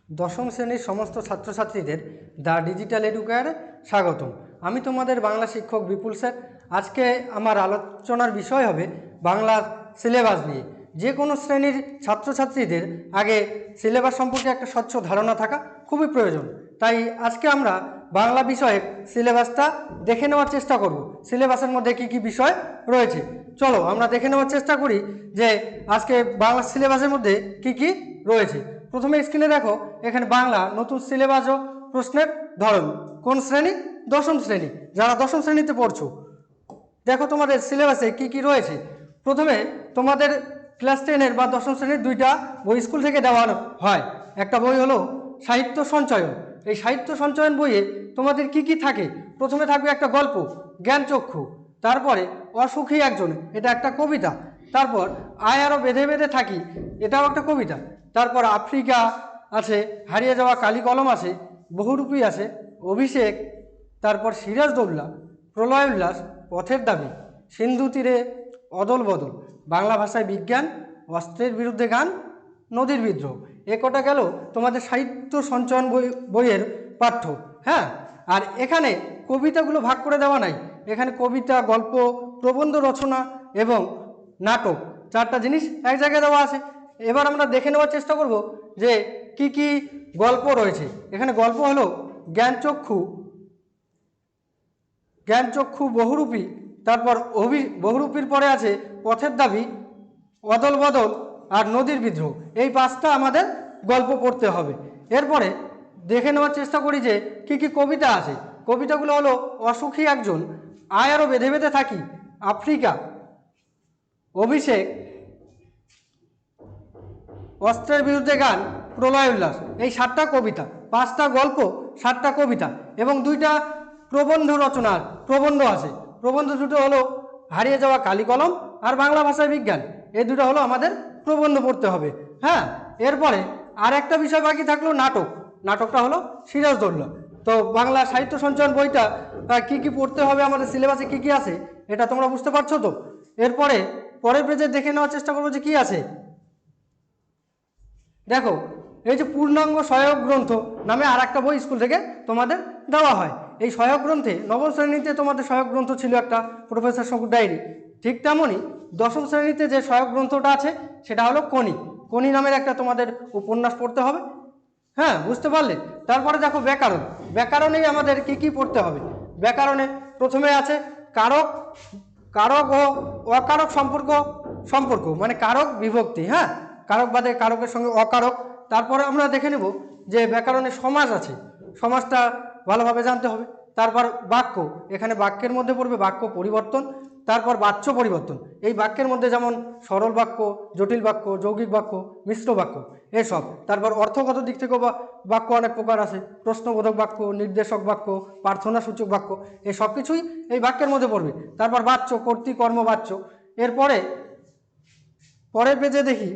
দশম শ্রেণীর সমস্ত ছাত্রছাত্রীদের দ্য ডিজিটাল এডুকেয়ারে স্বাগতম। আমি তোমাদের বাংলা শিক্ষক বিপুল স্যার। আজকে আমার আলোচনার বিষয় হবে বাংলার সিলেবাস নিয়ে। যে কোনো শ্রেণীর ছাত্রছাত্রীদের আগে সিলেবাস সম্পর্কে একটা স্বচ্ছ ধারণা থাকা খুবই প্রয়োজন। তাই আজকে আমরা বাংলা বিষয়ে সিলেবাসটা দেখে নেওয়ার চেষ্টা করব। সিলেবাসের মধ্যে কি কি বিষয় রয়েছে চলো আমরা দেখে নেওয়ার চেষ্টা করি যে আজকে বাংলা সিলেবাসের মধ্যে কি কি রয়েছে। প্রথমে স্ক্রিনে দেখো, এখানে বাংলা নতুন সিলেবাস ও প্রশ্নের ধরন। কোন শ্রেণী? দশম শ্রেণী। যারা দশম শ্রেণীতে পড়ছো দেখো তোমাদের সিলেবাসে কি কি রয়েছে। প্রথমে তোমাদের ক্লাস 10-এর বা দশম শ্রেণীর দুইটা বই স্কুল থেকে দেওয়া হয়। একটা বই হলো সাহিত্য সঞ্চয়ন। এই সাহিত্য সঞ্চয়ন বইয়ে তোমাদের কি কি থাকে? প্রথমে থাকবে একটা গল্প জ্ঞানচক্ষু, তারপরে অসুখী একজন, এটা একটা কবিতা, তারপর আয় আরও বেঁধে বেঁধে থাকি, এটাও একটা কবিতা, তারপর আফ্রিকা আছে, হারিয়ে যাওয়া কালি কলম আছে, বহুরূপী আছে, অভিষেক, তারপর সিরাজদৌল্লা, প্রলয় উল্লাস, পথের দাবি, সিন্ধু তীরে অদল বদল, বাংলা ভাষায় বিজ্ঞান, অস্ত্রের বিরুদ্ধে গান, নদীর বিদ্রোহ। এ কটা গেল তোমাদের সাহিত্য সঞ্চয়ন বইয়ের পাঠ্য। হ্যাঁ, আর এখানে কবিতাগুলো ভাগ করে দেওয়া নাই। এখানে কবিতা, গল্প, প্রবন্ধ রচনা এবং নাটক, চারটা জিনিস এক জায়গায় দেওয়া আছে। এবার আমরা দেখে নেওয়ার চেষ্টা করব যে কি কি গল্প রয়েছে। এখানে গল্প হলো জ্ঞানচক্ষু, বহুরূপী, তারপর বহুরূপীর পরে আছে পথের দাবি, অদল বদল আর নদীর বিদ্রোহ। এই পাঁচটা আমাদের গল্প পড়তে হবে। এরপরে দেখে নেওয়ার চেষ্টা করি যে কি কি কবিতা আছে। কবিতাগুলো হলো অসুখী একজন, আয় আরও বেঁধে বেঁধে থাকি, আফ্রিকা, অভিষেক, অস্ত্রের বিরুদ্ধে গান, প্রলয় উল্লাস। এই 7টা কবিতা, 5টা গল্প, 7টা কবিতা এবং 2টা প্রবন্ধ রচনার প্রবন্ধ আছে। প্রবন্ধ দুটো হলো হারিয়ে যাওয়া কালি কলম আর বাংলা ভাষায় বিজ্ঞান। এই দুটো হলো আমাদের প্রবন্ধ পড়তে হবে। হ্যাঁ, এরপরে আর একটা বিষয় বাকি থাকলো নাটক। নাটকটা হলো সিরাজদৌল্লা। তো বাংলা সাহিত্য সঞ্চয়ন বইটা কি কি পড়তে হবে, আমাদের সিলেবাসে কি কি আছে, এটা তোমরা বুঝতে পারছো তো? এরপরে পরের পেজে দেখে নেওয়ার চেষ্টা করবো যে কি আছে। দেখো, এই যে পূর্ণাঙ্গ সহায়ক গ্রন্থ নামে আর একটা বই স্কুল থেকে তোমাদের দেওয়া হয়। এই সহায়ক গ্রন্থে নবম শ্রেণীতে তোমাদের সহায়ক গ্রন্থ ছিল একটা প্রফেসর শঙ্কুর ডায়েরি। ঠিক তেমনই দশম শ্রেণীতে যে সহায়ক গ্রন্থটা আছে সেটা হলো কণি। কণি নামের একটা তোমাদের উপন্যাস পড়তে হবে। হ্যাঁ, বুঝতে পারলে? তারপরে দেখো ব্যাকরণ। ব্যাকরণেই আমাদের কি কি পড়তে হবে। ব্যাকরণে প্রথমে আছে কারক, কারক ও অকারক সম্পর্ক মানে কারক বিভক্তি। হ্যাঁ, কারক বাদে কারকের সঙ্গে অকারক। তারপরে আমরা দেখে নেব যে ব্যাকরণে সমাস আছে, সমাসটা ভালোভাবে জানতে হবে। তারপর বাক্য, এখানে বাক্যের মধ্যে পড়বে বাক্য পরিবর্তন, তারপর বাচ্য পরিবর্তন। এই বাক্যের মধ্যে যেমন সরল বাক্য, জটিল বাক্য, যৌগিক বাক্য, মিশ্র বাক্য এসব। তারপর অর্থগত দিক থেকেও বাক্য অনেক প্রকার আছে, প্রশ্নবোধক বাক্য, নির্দেশক বাক্য, প্রার্থনাসূচক বাক্য, এই সব কিছুই এই বাক্যের মধ্যে পড়বে। তারপর বাচ্য, কর্তৃ, কর্ম, বাচ্য। এরপরে পরের পেজে দেখি,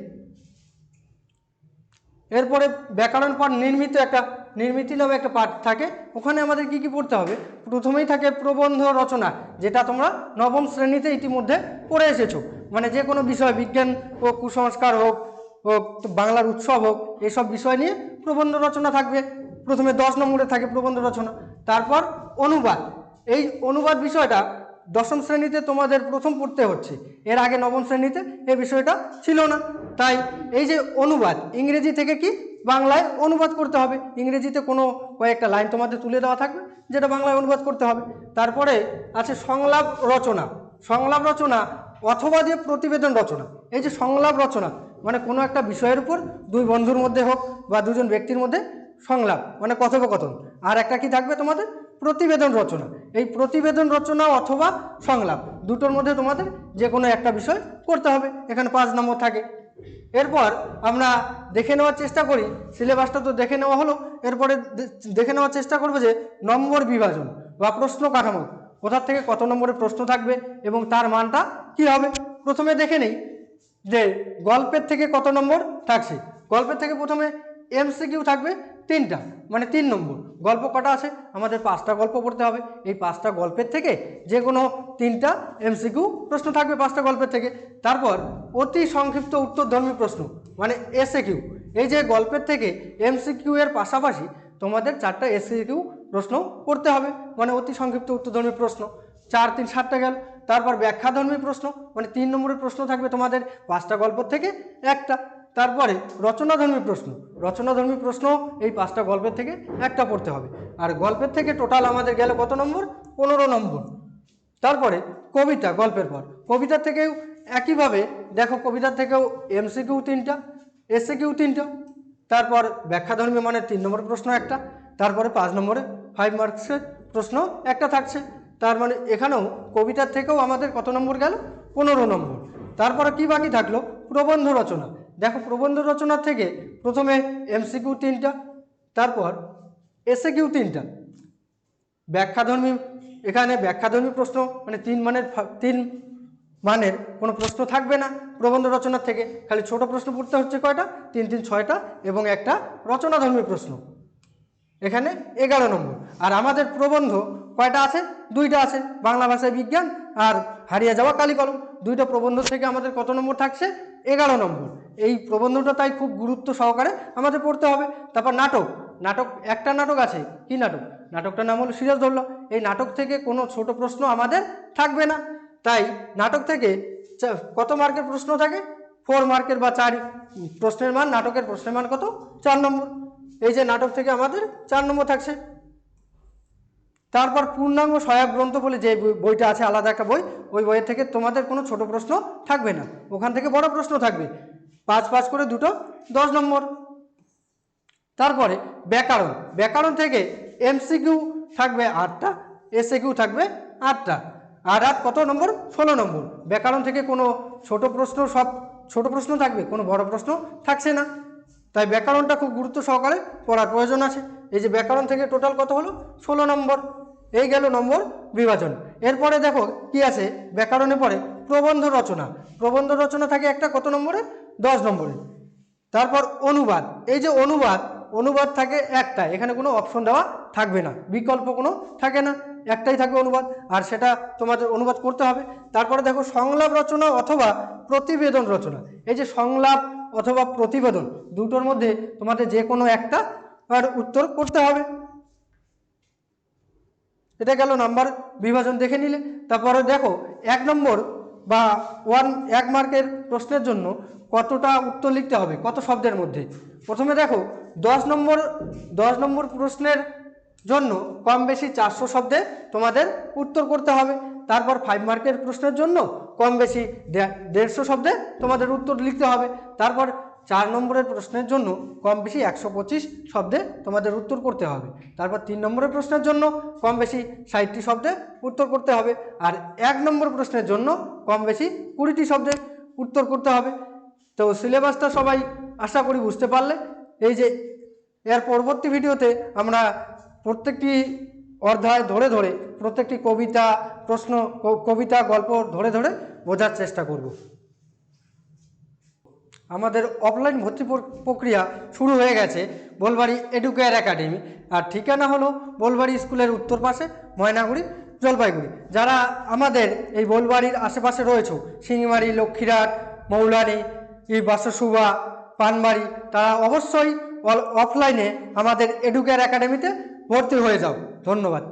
এরপরে ব্যাকরণ পাঠ নির্মিত, একটা নির্মিতি নামে একটা পাঠ থাকে। ওখানে আমাদের কি কি পড়তে হবে? প্রথমেই থাকে প্রবন্ধ রচনা, যেটা তোমরা নবম শ্রেণীতে ইতিমধ্যে পড়ে এসেছো। মানে যে কোনো বিষয়, বিজ্ঞান হোক, কুসংস্কার হোক, বাংলার উৎসব হোক, এসব বিষয় নিয়ে প্রবন্ধ রচনা থাকবে। প্রথমে 10 নম্বরে থাকে প্রবন্ধ রচনা। তারপর অনুবাদ। এই অনুবাদ বিষয়টা দশম শ্রেণীতে তোমাদের প্রথম পড়তে হচ্ছে। এর আগে নবম শ্রেণীতে এই বিষয়টা ছিল না। তাই এই যে অনুবাদ, ইংরেজি থেকে কি বাংলায় অনুবাদ করতে হবে। ইংরেজিতে কোনো কয়েকটা লাইন তোমাদের তুলে দেওয়া থাকবে, যেটা বাংলায় অনুবাদ করতে হবে। তারপরে আছে সংলাপ রচনা। সংলাপ রচনা অথবা দিয়ে প্রতিবেদন রচনা। এই যে সংলাপ রচনা মানে কোনো একটা বিষয়ের উপর দুই বন্ধুর মধ্যে হোক বা দুজন ব্যক্তির মধ্যে সংলাপ মানে কথোপকথন। আর একটা কি থাকবে তোমাদের? প্রতিবেদন রচনা। এই প্রতিবেদন রচনা অথবা সংলাপ দুটোর মধ্যে তোমাদের যে কোনো একটা বিষয় করতে হবে। এখানে 5 নম্বর থাকে। এরপর আমরা দেখে নেওয়ার চেষ্টা করি, সিলেবাসটা তো দেখে নেওয়া হলো, এরপরে দেখে নেওয়ার চেষ্টা করবো যে নম্বর বিভাজন বা প্রশ্ন কাঠামো, কোথা থেকে কত নম্বরের প্রশ্ন থাকবে এবং তার মানটা কি হবে। প্রথমে দেখে নেই যে গল্পের থেকে কত নম্বর থাকছে। গল্পের থেকে প্রথমে এমসিকিউ থাকবে 3টা, মানে 3 নম্বর। গল্প কটা আছে আমাদের? 5টা গল্প পড়তে হবে। এই 5টা গল্পের থেকে যে কোনো 3টা এমসিকিউ প্রশ্ন থাকবে 5টা গল্পের থেকে। তারপর অতি সংক্ষিপ্ত উত্তরধর্মী প্রশ্ন মানে এসএকিউ। এই যে গল্পের থেকে এমসিকিউ এর পাশাপাশি তোমাদের 4টা এসএকিউ প্রশ্ন করতে হবে, মানে অতি সংক্ষিপ্ত উত্তরধর্মী প্রশ্ন। 4 3 7টা গেল। তারপর ব্যাখ্যাধর্মী প্রশ্ন মানে 3 নম্বরের প্রশ্ন থাকবে তোমাদের 5টা গল্প থেকে একটা। তারপরে রচনাধর্মী প্রশ্ন, রচনাধর্মী প্রশ্ন এই 5টা গল্পের থেকে একটা পড়তে হবে। আর গল্পের থেকে টোটাল আমাদের গেল কত নম্বর? 15 নম্বর। তারপরে কবিতা, গল্পের পর কবিতার থেকেও একইভাবে দেখো, কবিতার থেকেও এমসিকিউ 3টা, এসএকিউ 3টা। তারপর ব্যাখ্যাধর্মী মানে 3 নম্বর প্রশ্ন একটা। তারপরে 5 নম্বরে 5 মার্কসের প্রশ্ন একটা থাকছে। তার মানে এখানেও কবিতার থেকেও আমাদের কত নম্বর গেল? 15 নম্বর। তারপরে কি বাকি থাকলো? প্রবন্ধ রচনা। দেখো, প্রবন্ধ রচনার থেকে প্রথমে এমসিকিউ 3টা, তারপর এসএকিউ 3টা, ব্যাখ্যাধর্মী, এখানে ব্যাখ্যাধর্মী প্রশ্ন মানে 3 মানের কোনো প্রশ্ন থাকবে না প্রবন্ধ রচনার থেকে। খালি ছোট প্রশ্ন পড়তে হচ্ছে কয়টা? 3 3 6টা এবং একটা রচনাধর্মী প্রশ্ন, এখানে 11 নম্বর। আর আমাদের প্রবন্ধ কয়টা আছে? 2টা আছে, বাংলা ভাষায় বিজ্ঞান আর হারিয়ে যাওয়া কালিকলম। 2টা প্রবন্ধ থেকে আমাদের কত নম্বর থাকছে? 11 নম্বর। এই প্রবন্ধটা তাই খুব গুরুত্ব সহকারে আমাদের পড়তে হবে। তারপর নাটক, নাটক একটা নাটক আছে। কি নাটক? নাটকটার নাম হলো সিরাজদৌল্লা। এই নাটক থেকে কোনো ছোট প্রশ্ন আমাদের থাকবে না। তাই নাটক থেকে কত মার্কের প্রশ্ন থাকে? 4 মার্কের বা 4 প্রশ্নের মান, নাটকের প্রশ্নের মান কত? 4 নম্বর। এই যে নাটক থেকে আমাদের 4 নম্বর থাকছে। তারপর পূর্ণাঙ্গ সহায়ক গ্রন্থ বলে যে বইটা আছে, আলাদা একটা বই, ওই বইয়ের থেকে তোমাদের কোনো ছোট প্রশ্ন থাকবে না, ওখান থেকে বড় প্রশ্ন থাকবে। 5 5 করে দুটো 10 নম্বর। তারপরে ব্যাকরণ, ব্যাকরণ থেকে এমসিকিউ থাকবে 8টা, এসএকিউ থাকবে 8টা। আর কত নম্বর? 16 নম্বর। ব্যাকরণ থেকে কোনো ছোট প্রশ্ন, সব ছোট প্রশ্ন থাকবে, কোনো বড় প্রশ্ন থাকছে না। তাই ব্যাকরণটা খুব গুরুত্ব সহকারে পড়ার প্রয়োজন আছে। এই যে ব্যাকরণ থেকে টোটাল কত হলো? 16 নম্বর। এই গেল নম্বর বিভাজন। এরপরে দেখো কি আছে ব্যাকরণের পরে? প্রবন্ধ রচনা। প্রবন্ধ রচনা থাকে একটা, কত নম্বরে? 10 নম্বরে। তারপর অনুবাদ। এই যে অনুবাদ, অনুবাদ থাকে একটা, এখানে কোনো অপশন দেওয়া থাকবে না, বিকল্প কোনো থাকে না, একটাই থাকবে অনুবাদ, আর সেটা তোমাদের অনুবাদ করতে হবে। তারপরে দেখো সংলাপ রচনা অথবা প্রতিবেদন রচনা। এই যে সংলাপ অথবা প্রতিবেদন, দুটোর মধ্যে তোমাদের যে কোনো একটা আর উত্তর করতে হবে। এটা গেল নাম্বার বিভাজন, দেখে নিলে। তারপরে দেখো 1 নম্বর বা 1 মার্কের প্রশ্নের জন্য কতটা উত্তর লিখতে হবে, কত শব্দের মধ্যে। প্রথমে দেখো 10 নম্বর প্রশ্নের জন্য কম বেশি 400 শব্দে তোমাদের উত্তর করতে হবে। তারপর 5 মার্কের প্রশ্নের জন্য কম বেশি 150 শব্দে তোমাদের উত্তর লিখতে হবে। তারপর 4 নম্বরের প্রশ্নের জন্য কম বেশি 125 শব্দে তোমাদের উত্তর করতে হবে। তারপর 3 নম্বরের প্রশ্নের জন্য কম বেশি 60টি শব্দে উত্তর করতে হবে। আর 1 নম্বর প্রশ্নের জন্য কম বেশি 20টি শব্দে উত্তর করতে হবে। তো সিলেবাসটা সবাই আশা করি বুঝতে পারলে। এই যে এর পরবর্তী ভিডিওতে আমরা প্রত্যেকটি অধ্যায় ধরে ধরে প্রত্যেকটি কবিতা, প্রশ্ন, কবিতা, গল্প ধরে ধরে বোঝার চেষ্টা করব। আমাদের অফলাইন ভর্তি প্রক্রিয়া শুরু হয়ে গেছে বোলবাড়ি এডুকেয়ার একাডেমি। আর ঠিকানা হলো বোলবাড়ি স্কুলের উত্তর পাশে, ময়নাগুড়ি, জলপাইগুড়ি। যারা আমাদের এই বোলবাড়ির আশেপাশে রয়েছে, শিঙিমারি, লক্ষ্মীরাট, মৌলানি, বাসসুবা, পানবাড়ি, তারা অবশ্যই অফলাইনে আমাদের এডুকেয়ার একাডেমিতে ভর্তি হয়ে যাও। ধন্যবাদ।